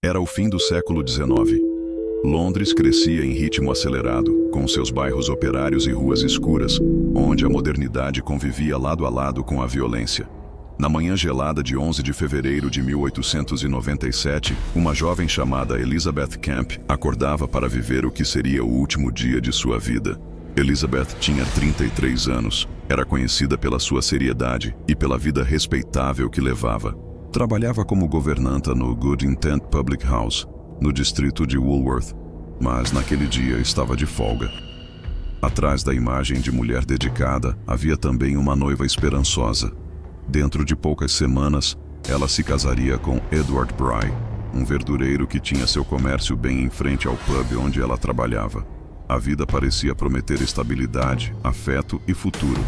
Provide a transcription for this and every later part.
Era o fim do século XIX. Londres crescia em ritmo acelerado, com seus bairros operários e ruas escuras, onde a modernidade convivia lado a lado com a violência. Na manhã gelada de 11 de fevereiro de 1897, uma jovem chamada Elizabeth Camp acordava para viver o que seria o último dia de sua vida. Elizabeth tinha 33 anos, era conhecida pela sua seriedade e pela vida respeitável que levava. Trabalhava como governanta no Good Intent Public House, no distrito de Woolworth, mas naquele dia estava de folga. Atrás da imagem de mulher dedicada, havia também uma noiva esperançosa. Dentro de poucas semanas, ela se casaria com Edward Bry, um verdureiro que tinha seu comércio bem em frente ao pub onde ela trabalhava. A vida parecia prometer estabilidade, afeto e futuro.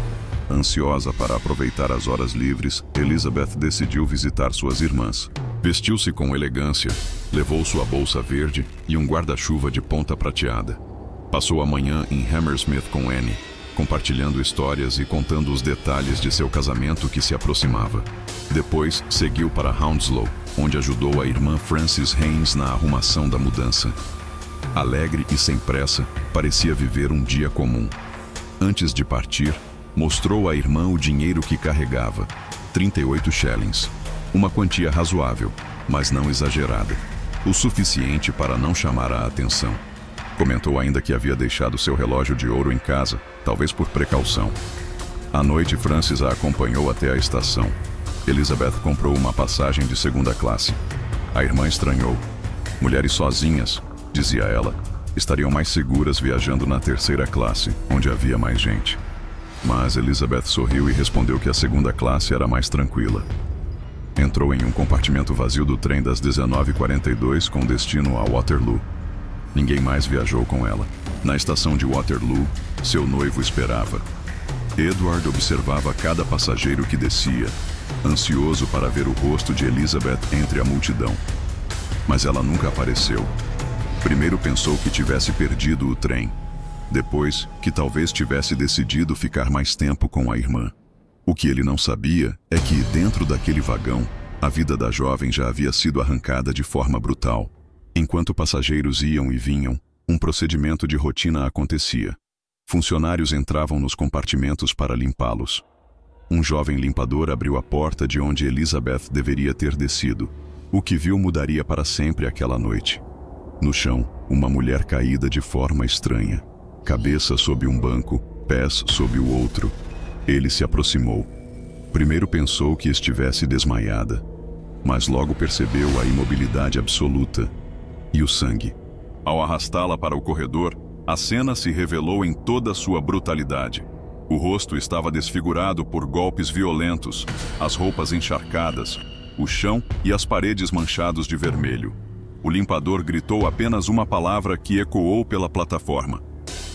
Ansiosa para aproveitar as horas livres, Elizabeth decidiu visitar suas irmãs. Vestiu-se com elegância, levou sua bolsa verde e um guarda-chuva de ponta prateada. Passou a manhã em Hammersmith com Annie, compartilhando histórias e contando os detalhes de seu casamento que se aproximava. Depois, seguiu para Hounslow, onde ajudou a irmã Frances Haynes na arrumação da mudança. Alegre e sem pressa, parecia viver um dia comum. Antes de partir, mostrou à irmã o dinheiro que carregava, 38 shillings. Uma quantia razoável, mas não exagerada. O suficiente para não chamar a atenção. Comentou ainda que havia deixado seu relógio de ouro em casa, talvez por precaução. À noite, Frances a acompanhou até a estação. Elizabeth comprou uma passagem de segunda classe. A irmã estranhou. Mulheres sozinhas, dizia ela, estariam mais seguras viajando na terceira classe, onde havia mais gente. Mas Elizabeth sorriu e respondeu que a segunda classe era mais tranquila. Entrou em um compartimento vazio do trem das 19h42 com destino a Waterloo. Ninguém mais viajou com ela. Na estação de Waterloo, seu noivo esperava. Edward observava cada passageiro que descia, ansioso para ver o rosto de Elizabeth entre a multidão. Mas ela nunca apareceu. Primeiro pensou que tivesse perdido o trem. Depois, que talvez tivesse decidido ficar mais tempo com a irmã. O que ele não sabia é que, dentro daquele vagão, a vida da jovem já havia sido arrancada de forma brutal. Enquanto passageiros iam e vinham, um procedimento de rotina acontecia. Funcionários entravam nos compartimentos para limpá-los. Um jovem limpador abriu a porta de onde Elizabeth deveria ter descido. O que viu mudaria para sempre aquela noite. No chão, uma mulher caída de forma estranha. Cabeça sob um banco, pés sob o outro. Ele se aproximou. Primeiro pensou que estivesse desmaiada, mas logo percebeu a imobilidade absoluta e o sangue. Ao arrastá-la para o corredor, a cena se revelou em toda sua brutalidade. O rosto estava desfigurado por golpes violentos, as roupas encharcadas, o chão e as paredes manchados de vermelho. O limpador gritou apenas uma palavra que ecoou pela plataforma: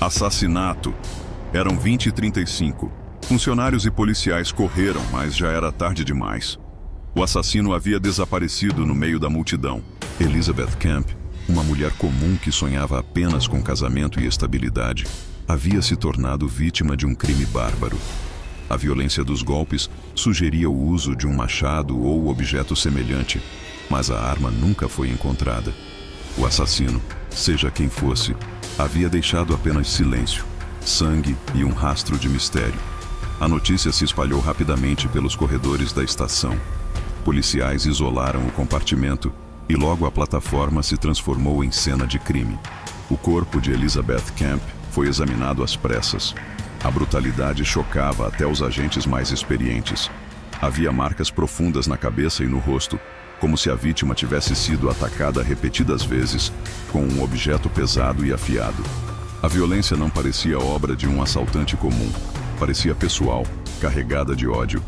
assassinato. Eram 20h35. Funcionários e policiais correram, mas já era tarde demais. O assassino havia desaparecido no meio da multidão. Elizabeth Camp, uma mulher comum que sonhava apenas com casamento e estabilidade, havia se tornado vítima de um crime bárbaro. A violência dos golpes sugeria o uso de um machado ou objeto semelhante, mas a arma nunca foi encontrada. O assassino, seja quem fosse, havia deixado apenas silêncio, sangue e um rastro de mistério. A notícia se espalhou rapidamente pelos corredores da estação. Policiais isolaram o compartimento e logo a plataforma se transformou em cena de crime. O corpo de Elizabeth Camp foi examinado às pressas. A brutalidade chocava até os agentes mais experientes. Havia marcas profundas na cabeça e no rosto, como se a vítima tivesse sido atacada repetidas vezes com um objeto pesado e afiado. A violência não parecia obra de um assaltante comum. Parecia pessoal, carregada de ódio.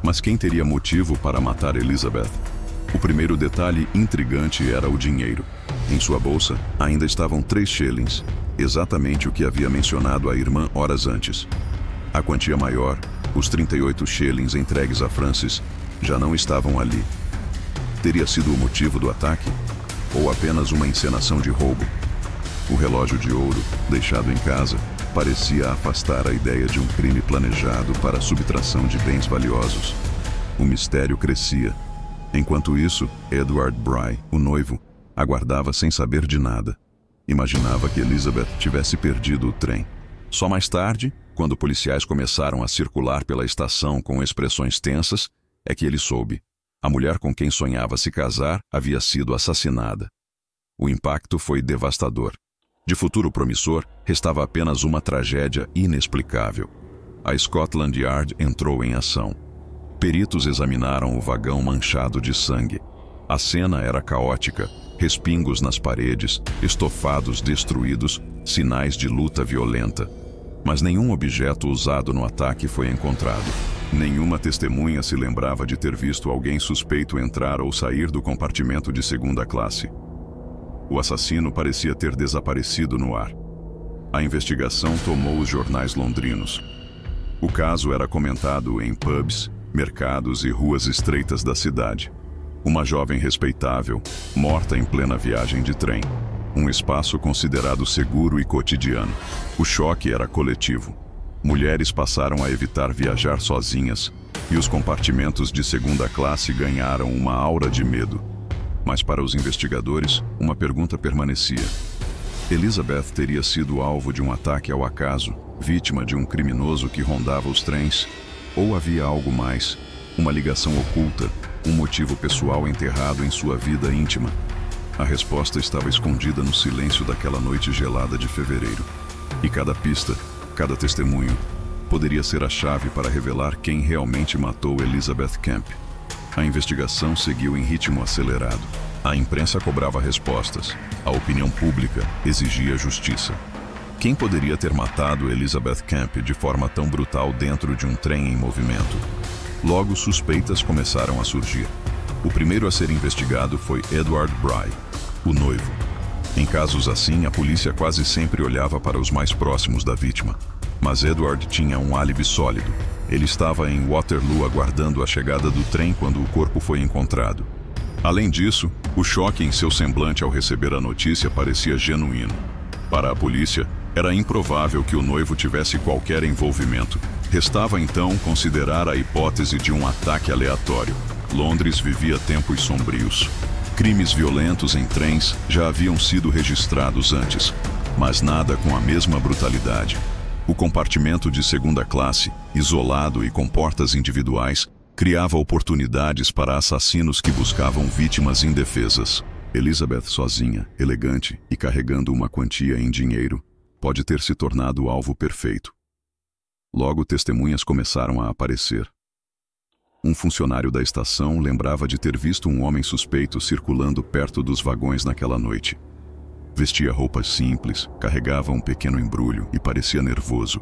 Mas quem teria motivo para matar Elizabeth? O primeiro detalhe intrigante era o dinheiro. Em sua bolsa ainda estavam 3 shillings, exatamente o que havia mencionado a irmã horas antes. A quantia maior, os 38 shillings entregues a Frances, já não estavam ali. Teria sido o motivo do ataque? Ou apenas uma encenação de roubo? O relógio de ouro, deixado em casa, parecia afastar a ideia de um crime planejado para a subtração de bens valiosos. O mistério crescia. Enquanto isso, Edward Bry, o noivo, Aguardava sem saber de nada. Imaginava que Elizabeth tivesse perdido o trem. Só mais tarde, quando policiais começaram a circular pela estação com expressões tensas, é que ele soube. A mulher com quem sonhava se casar havia sido assassinada. O impacto foi devastador. De futuro promissor, restava apenas uma tragédia inexplicável. A Scotland Yard entrou em ação. Peritos examinaram o vagão manchado de sangue. A cena era caótica, respingos nas paredes, estofados destruídos, sinais de luta violenta. Mas nenhum objeto usado no ataque foi encontrado. Nenhuma testemunha se lembrava de ter visto alguém suspeito entrar ou sair do compartimento de segunda classe. O assassino parecia ter desaparecido no ar. A investigação tomou os jornais londrinos. O caso era comentado em pubs, mercados e ruas estreitas da cidade. Uma jovem respeitável, morta em plena viagem de trem. Um espaço considerado seguro e cotidiano. O choque era coletivo. Mulheres passaram a evitar viajar sozinhas, e os compartimentos de segunda classe ganharam uma aura de medo. Mas para os investigadores, uma pergunta permanecia. Elizabeth teria sido alvo de um ataque ao acaso, vítima de um criminoso que rondava os trens? Ou havia algo mais, uma ligação oculta, um motivo pessoal enterrado em sua vida íntima? A resposta estava escondida no silêncio daquela noite gelada de fevereiro. E cada pista, cada testemunho, poderia ser a chave para revelar quem realmente matou Elizabeth Kemp. A investigação seguiu em ritmo acelerado. A imprensa cobrava respostas. A opinião pública exigia justiça. Quem poderia ter matado Elizabeth Kemp de forma tão brutal dentro de um trem em movimento? Logo, suspeitas começaram a surgir. O primeiro a ser investigado foi Edward Bry, o noivo. Em casos assim, a polícia quase sempre olhava para os mais próximos da vítima. Mas Edward tinha um álibi sólido. Ele estava em Waterloo aguardando a chegada do trem quando o corpo foi encontrado. Além disso, o choque em seu semblante ao receber a notícia parecia genuíno. Para a polícia, era improvável que o noivo tivesse qualquer envolvimento. Restava então considerar a hipótese de um ataque aleatório. Londres vivia tempos sombrios. Crimes violentos em trens já haviam sido registrados antes, mas nada com a mesma brutalidade. O compartimento de segunda classe, isolado e com portas individuais, criava oportunidades para assassinos que buscavam vítimas indefesas. Elizabeth sozinha, elegante e carregando uma quantia em dinheiro, pode ter se tornado o alvo perfeito. Logo, testemunhas começaram a aparecer. Um funcionário da estação lembrava de ter visto um homem suspeito circulando perto dos vagões naquela noite. Vestia roupas simples, carregava um pequeno embrulho e parecia nervoso.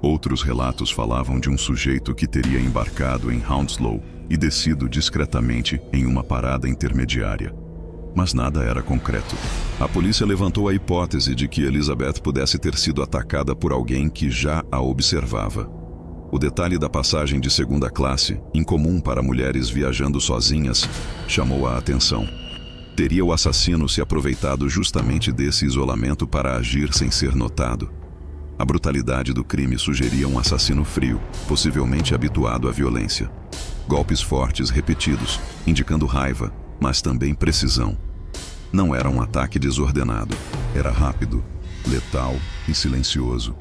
Outros relatos falavam de um sujeito que teria embarcado em Hounslow e descido discretamente em uma parada intermediária. Mas nada era concreto. A polícia levantou a hipótese de que Elizabeth pudesse ter sido atacada por alguém que já a observava. O detalhe da passagem de segunda classe, incomum para mulheres viajando sozinhas, chamou a atenção. Teria o assassino se aproveitado justamente desse isolamento para agir sem ser notado? A brutalidade do crime sugeria um assassino frio, possivelmente habituado à violência. Golpes fortes repetidos, indicando raiva, mas também precisão. Não era um ataque desordenado, era rápido, letal e silencioso.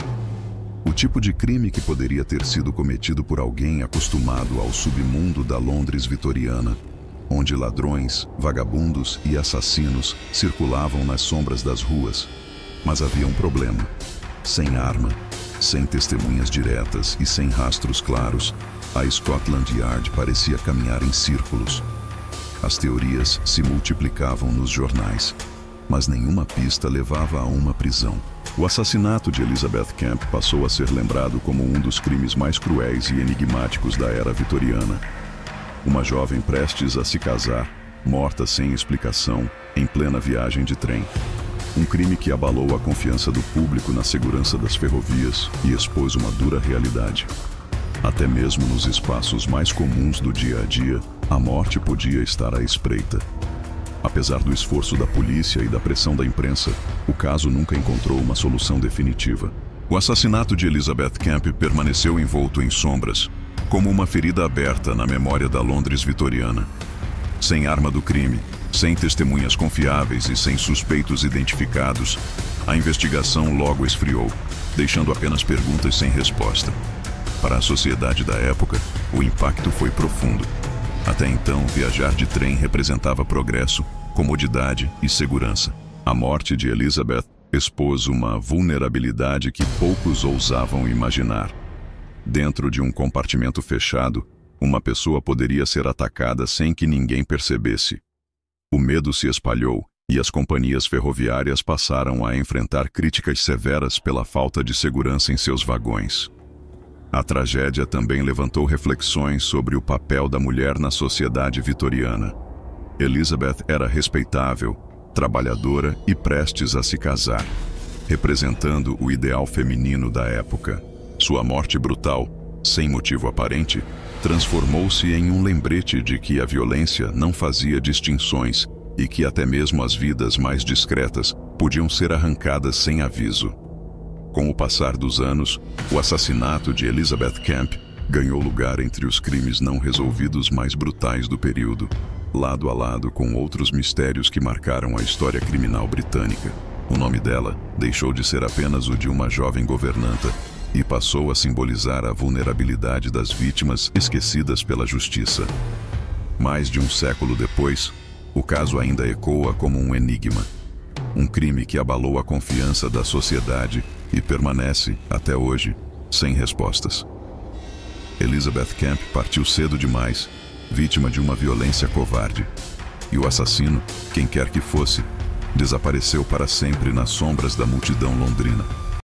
O tipo de crime que poderia ter sido cometido por alguém acostumado ao submundo da Londres vitoriana, onde ladrões, vagabundos e assassinos circulavam nas sombras das ruas. Mas havia um problema. Sem arma, sem testemunhas diretas e sem rastros claros, a Scotland Yard parecia caminhar em círculos. As teorias se multiplicavam nos jornais, mas nenhuma pista levava a uma prisão. O assassinato de Elizabeth Kemp passou a ser lembrado como um dos crimes mais cruéis e enigmáticos da era vitoriana. Uma jovem prestes a se casar, morta sem explicação, em plena viagem de trem. Um crime que abalou a confiança do público na segurança das ferrovias e expôs uma dura realidade. Até mesmo nos espaços mais comuns do dia a dia, a morte podia estar à espreita. Apesar do esforço da polícia e da pressão da imprensa, o caso nunca encontrou uma solução definitiva. O assassinato de Elizabeth Kemp permaneceu envolto em sombras, como uma ferida aberta na memória da Londres vitoriana. Sem arma do crime, sem testemunhas confiáveis e sem suspeitos identificados, a investigação logo esfriou, deixando apenas perguntas sem resposta. Para a sociedade da época, o impacto foi profundo. Até então, viajar de trem representava progresso, comodidade e segurança. A morte de Elizabeth expôs uma vulnerabilidade que poucos ousavam imaginar. Dentro de um compartimento fechado, uma pessoa poderia ser atacada sem que ninguém percebesse. O medo se espalhou e as companhias ferroviárias passaram a enfrentar críticas severas pela falta de segurança em seus vagões. A tragédia também levantou reflexões sobre o papel da mulher na sociedade vitoriana. Elizabeth era respeitável, trabalhadora e prestes a se casar, representando o ideal feminino da época. Sua morte brutal, sem motivo aparente, transformou-se em um lembrete de que a violência não fazia distinções e que até mesmo as vidas mais discretas podiam ser arrancadas sem aviso. Com o passar dos anos, o assassinato de Elizabeth Kemp ganhou lugar entre os crimes não resolvidos mais brutais do período, lado a lado com outros mistérios que marcaram a história criminal britânica. O nome dela deixou de ser apenas o de uma jovem governanta e passou a simbolizar a vulnerabilidade das vítimas esquecidas pela justiça. Mais de um século depois, o caso ainda ecoa como um enigma. Um crime que abalou a confiança da sociedade e permanece, até hoje, sem respostas. Elizabeth Kemp partiu cedo demais, vítima de uma violência covarde. E o assassino, quem quer que fosse, desapareceu para sempre nas sombras da multidão londrina.